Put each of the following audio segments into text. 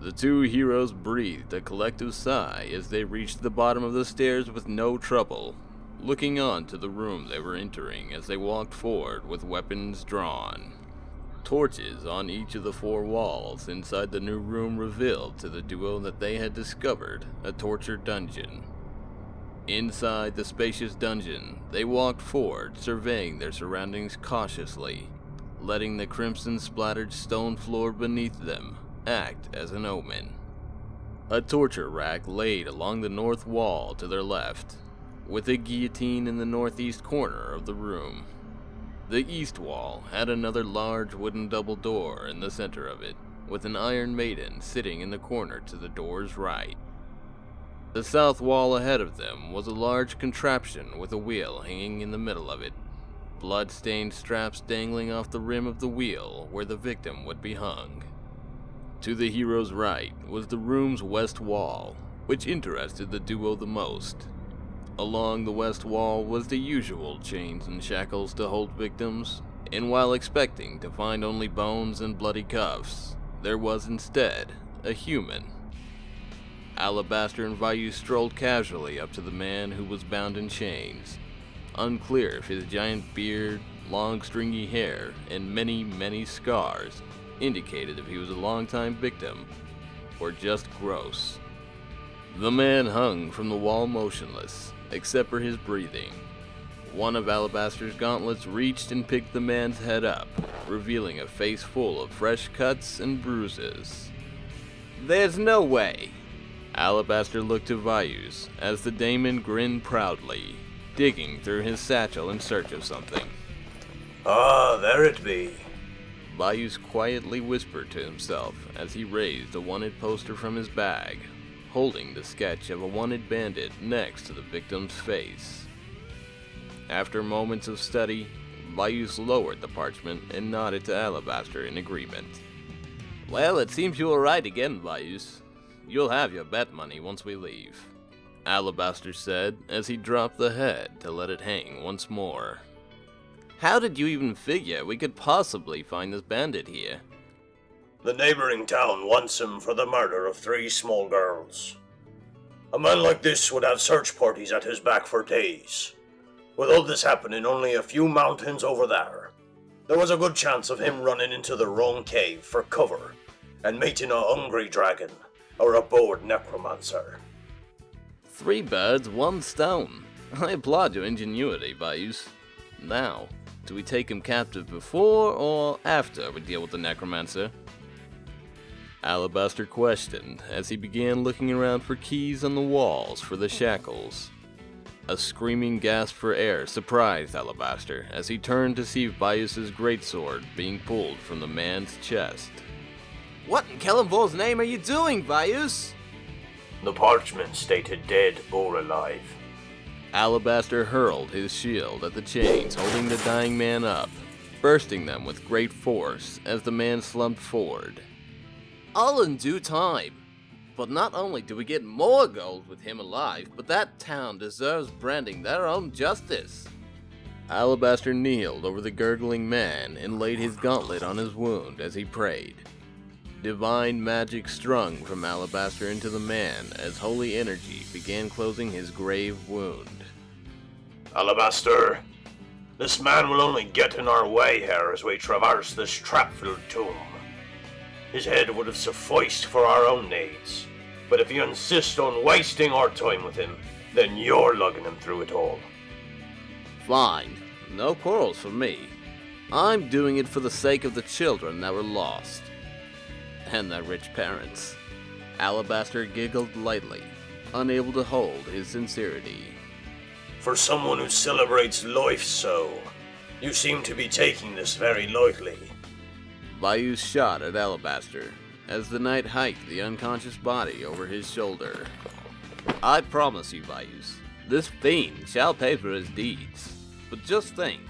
The two heroes breathed a collective sigh as they reached the bottom of the stairs with no trouble, looking on to the room they were entering as they walked forward with weapons drawn. Torches on each of the four walls inside the new room revealed to the duo that they had discovered a torture dungeon. Inside the spacious dungeon, they walked forward, surveying their surroundings cautiously, letting the crimson-splattered stone floor beneath them act as an omen. A torture rack laid along the north wall to their left, with a guillotine in the northeast corner of the room. The east wall had another large wooden double door in the center of it, with an iron maiden sitting in the corner to the door's right. The south wall ahead of them was a large contraption with a wheel hanging in the middle of it, blood-stained straps dangling off the rim of the wheel where the victim would be hung. To the hero's right was the room's west wall, which interested the duo the most. Along the west wall was the usual chains and shackles to hold victims, and while expecting to find only bones and bloody cuffs, there was instead a human. Alabaster and Vaius strolled casually up to the man who was bound in chains, unclear if his giant beard, long stringy hair, and many scars indicated if he was a long-time victim or just gross. The man hung from the wall motionless, except for his breathing. One of Alabaster's gauntlets reached and picked the man's head up, revealing a face full of fresh cuts and bruises. "There's no way." Alabaster looked to Vaius as the Daemon grinned proudly, digging through his satchel in search of something. "Ah, there it be." Vaius quietly whispered to himself as he raised a wanted poster from his bag, holding the sketch of a wanted bandit next to the victim's face. After moments of study, Vaius lowered the parchment and nodded to Alabaster in agreement. "Well, it seems you were right again, Vaius. You'll have your bet money once we leave," Alabaster said as he dropped the head to let it hang once more. "How did you even figure we could possibly find this bandit here?" "The neighboring town wants him for the murder of 3 small girls. A man like this would have search parties at his back for days. With all this happening only a few mountains over there was a good chance of him running into the wrong cave for cover and meeting a hungry dragon or a bored necromancer." 3 birds, 1 stone. I applaud your ingenuity, Vaius. Now, do we take him captive before or after we deal with the necromancer? Alabaster questioned as he began looking around for keys on the walls for the shackles. A screaming gasp for air surprised Alabaster as he turned to see Vaius's greatsword being pulled from the man's chest. "What in Kellenvor's name are you doing, Vaius?" "The parchment stated dead or alive." Alabaster hurled his shield at the chains holding the dying man up, bursting them with great force as the man slumped forward. "All in due time. But not only do we get more gold with him alive, but that town deserves branding their own justice." Alabaster kneeled over the gurgling man and laid his gauntlet on his wound as he prayed. Divine magic strung from Alabaster into the man as holy energy began closing his grave wound. "Alabaster, this man will only get in our way here as we traverse this trap-filled tomb. His head would have sufficed for our own needs, but if you insist on wasting our time with him, then you're lugging him through it all." Fine, no quarrels for me. I'm doing it for the sake of the children that were lost. And their rich parents. Alabaster giggled lightly, unable to hold his sincerity. "For someone who celebrates life so, you seem to be taking this very lightly." Vaius shot at Alabaster as the knight hiked the unconscious body over his shoulder. "I promise you, Vaius, this fiend shall pay for his deeds. But just think,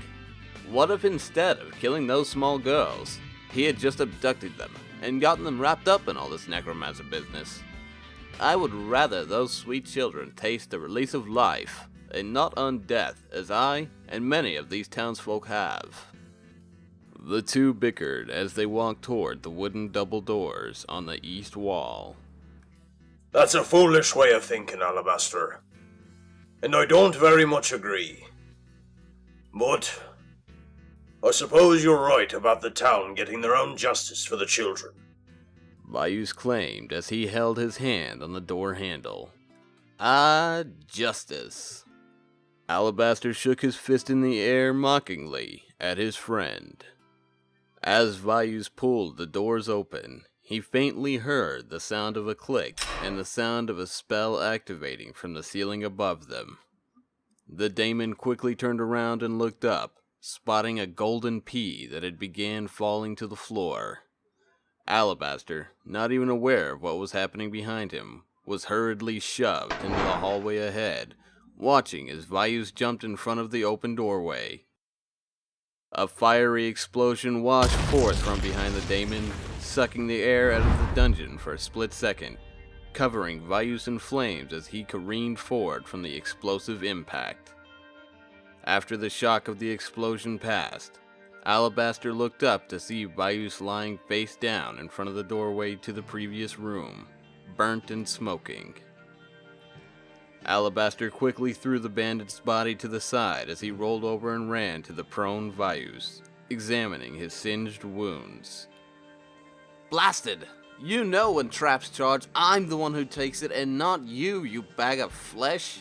what if instead of killing those small girls, he had just abducted them and gotten them wrapped up in all this necromancer business? I would rather those sweet children taste the release of life and not undeath as I and many of these townsfolk have." The two bickered as they walked toward the wooden double doors on the east wall. That's a foolish way of thinking, Alabaster. And I don't very much agree. But I suppose you're right about the town getting their own justice for the children. Vaius claimed as he held his hand on the door handle. Justice. Alabaster shook his fist in the air mockingly at his friend. As Vaius pulled the doors open, he faintly heard the sound of a click and the sound of a spell activating from the ceiling above them. The Daemon quickly turned around and looked up, spotting a golden pea that had began falling to the floor. Alabaster, not even aware of what was happening behind him, was hurriedly shoved into the hallway ahead, watching as Vaius jumped in front of the open doorway. A fiery explosion washed forth from behind the Daemon, sucking the air out of the dungeon for a split second, covering Vaius in flames as he careened forward from the explosive impact. After the shock of the explosion passed, Alabaster looked up to see Vaius lying face down in front of the doorway to the previous room, burnt and smoking. Alabaster quickly threw the bandit's body to the side as he rolled over and ran to the prone Vaius, examining his singed wounds. Blasted! You know when traps charge, I'm the one who takes it and not you, you bag of flesh!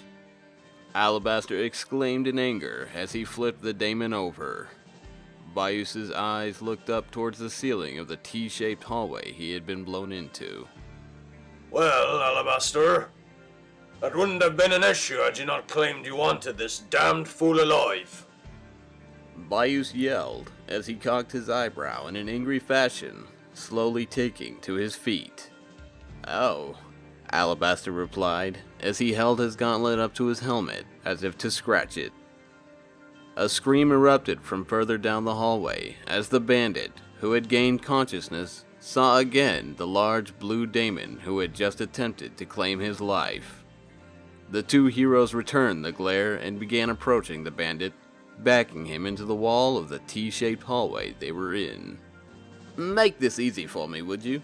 Alabaster exclaimed in anger as he flipped the Daemon over. Vaius's eyes looked up towards the ceiling of the T-shaped hallway he had been blown into. Well, Alabaster, that wouldn't have been an issue had you not claimed you wanted this damned fool alive. Vaius yelled as he cocked his eyebrow in an angry fashion, slowly taking to his feet. Oh, Alabaster replied as he held his gauntlet up to his helmet as if to scratch it. A scream erupted from further down the hallway as the bandit, who had gained consciousness, saw again the large blue Daemon who had just attempted to claim his life. The two heroes returned the glare and began approaching the bandit, backing him into the wall of the T-shaped hallway they were in. Make this easy for me, would you?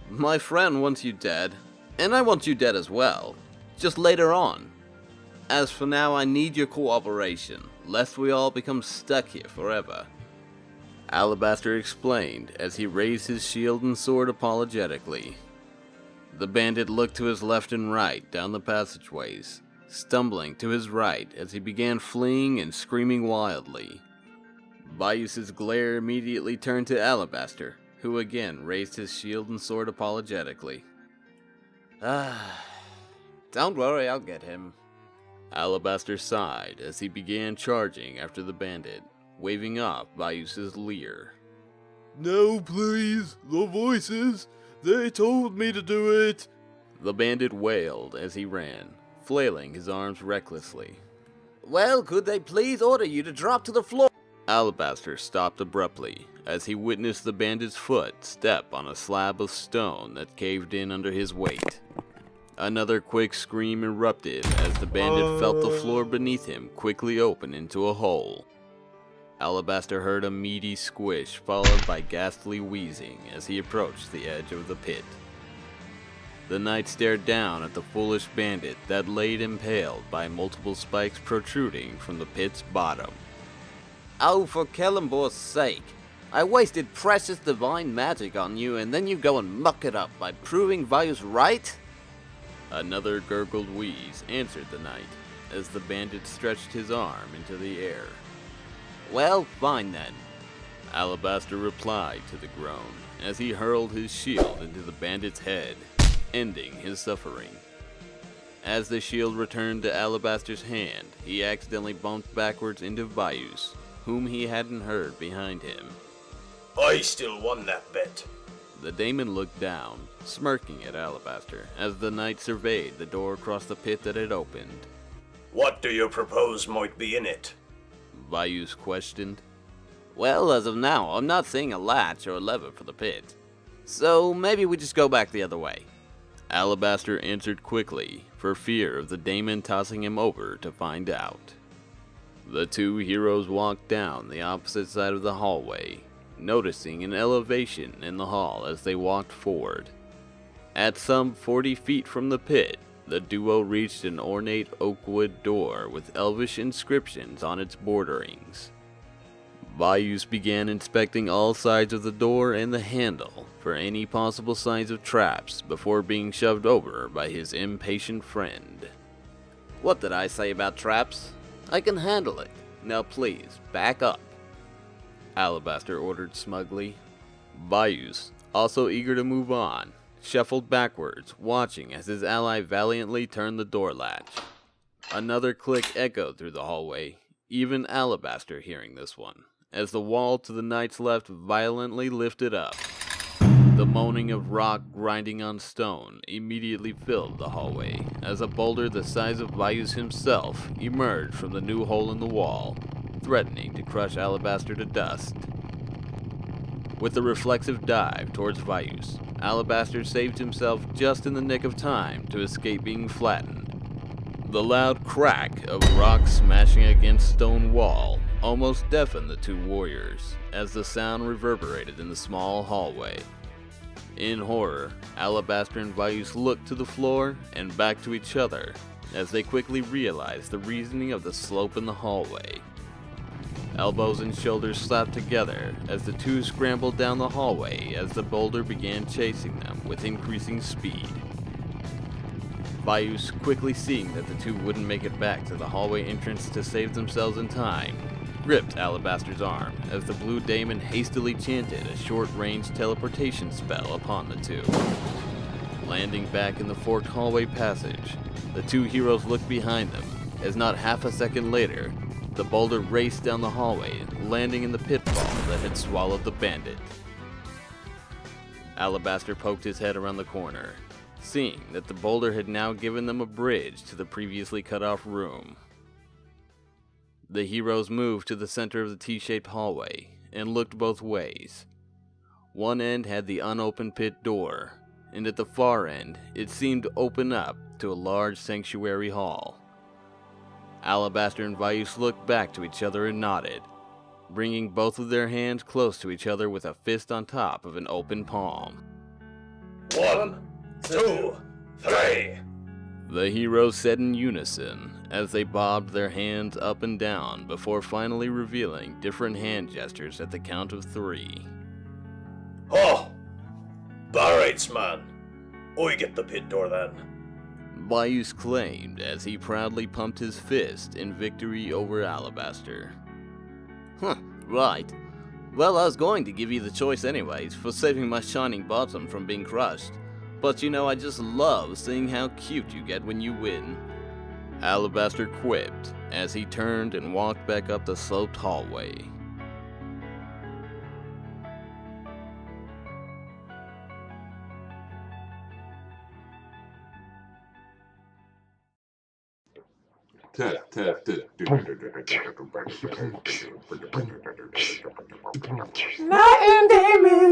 My friend wants you dead, and I want you dead as well, just later on. As for now, I need your cooperation, lest we all become stuck here forever. Alabaster explained as he raised his shield and sword apologetically. The bandit looked to his left and right down the passageways, stumbling to his right as he began fleeing and screaming wildly. Vaius's glare immediately turned to Alabaster, who again raised his shield and sword apologetically. Don't worry, I'll get him. Alabaster sighed as he began charging after the bandit, waving off Vaius's leer. No, please, the voices! They told me to do it! The bandit wailed as he ran, flailing his arms recklessly. Well, could they please order you to drop to the floor? Alabaster stopped abruptly as he witnessed the bandit's foot step on a slab of stone that caved in under his weight. Another quick scream erupted as the bandit felt the floor beneath him quickly open into a hole. Alabaster heard a meaty squish followed by ghastly wheezing as he approached the edge of the pit. The knight stared down at the foolish bandit that laid impaled by multiple spikes protruding from the pit's bottom. Oh, for Kellenbor's sake! I wasted precious divine magic on you and then you go and muck it up by proving Vaius right? Another gurgled wheeze answered the knight as the bandit stretched his arm into the air. Well, fine then, Alabaster replied to the groan as he hurled his shield into the bandit's head, ending his suffering. As the shield returned to Alabaster's hand, he accidentally bumped backwards into Vaius, whom he hadn't heard behind him. I still won that bet. The Daemon looked down, smirking at Alabaster as the knight surveyed the door across the pit that had opened. What do you propose might be in it? Vaius questioned. Well, as of now, I'm not seeing a latch or a lever for the pit. So maybe we just go back the other way. Alabaster answered quickly, for fear of the Daemon tossing him over to find out. The two heroes walked down the opposite side of the hallway, noticing an elevation in the hall as they walked forward. At some 40 feet from the pit, the duo reached an ornate oakwood door with elvish inscriptions on its borderings. Vaius began inspecting all sides of the door and the handle for any possible signs of traps before being shoved over by his impatient friend. What did I say about traps? I can handle it. Now please, back up. Alabaster ordered smugly. Vaius, also eager to move on, shuffled backwards, watching as his ally valiantly turned the door latch. Another click echoed through the hallway, even Alabaster hearing this one, as the wall to the knight's left violently lifted up. The moaning of rock grinding on stone immediately filled the hallway, as a boulder the size of Vaius himself emerged from the new hole in the wall, threatening to crush Alabaster to dust. With a reflexive dive towards Vaius, Alabaster saved himself just in the nick of time to escape being flattened. The loud crack of rock smashing against stone wall almost deafened the two warriors, as the sound reverberated in the small hallway. In horror, Alabaster and Vaius looked to the floor and back to each other, as they quickly realized the reasoning of the slope in the hallway. Elbows and shoulders slapped together as the two scrambled down the hallway as the boulder began chasing them with increasing speed. Vaius, quickly seeing that the two wouldn't make it back to the hallway entrance to save themselves in time, gripped Alabaster's arm as the blue Daemon hastily chanted a short-range teleportation spell upon the two. Landing back in the forked hallway passage, the two heroes looked behind them, as not half a second later, the boulder raced down the hallway, landing in the pitfall that had swallowed the bandit. Alabaster poked his head around the corner, seeing that the boulder had now given them a bridge to the previously cut-off room. The heroes moved to the center of the T-shaped hallway and looked both ways. One end had the unopened pit door, and at the far end, it seemed to open up to a large sanctuary hall. Alabaster and Vaius looked back to each other and nodded, bringing both of their hands close to each other with a fist on top of an open palm. 1, 2, 3. The heroes said in unison as they bobbed their hands up and down before finally revealing different hand gestures at the count of 3. Oh! Barrates, man. I get the pit door then. Vaius claimed as he proudly pumped his fist in victory over Alabaster. Right. Well, I was going to give you the choice anyways, for saving my shining bottom from being crushed. But you know, I just love seeing how cute you get when you win. Alabaster quipped as he turned and walked back up the sloped hallway. Night and Daemon.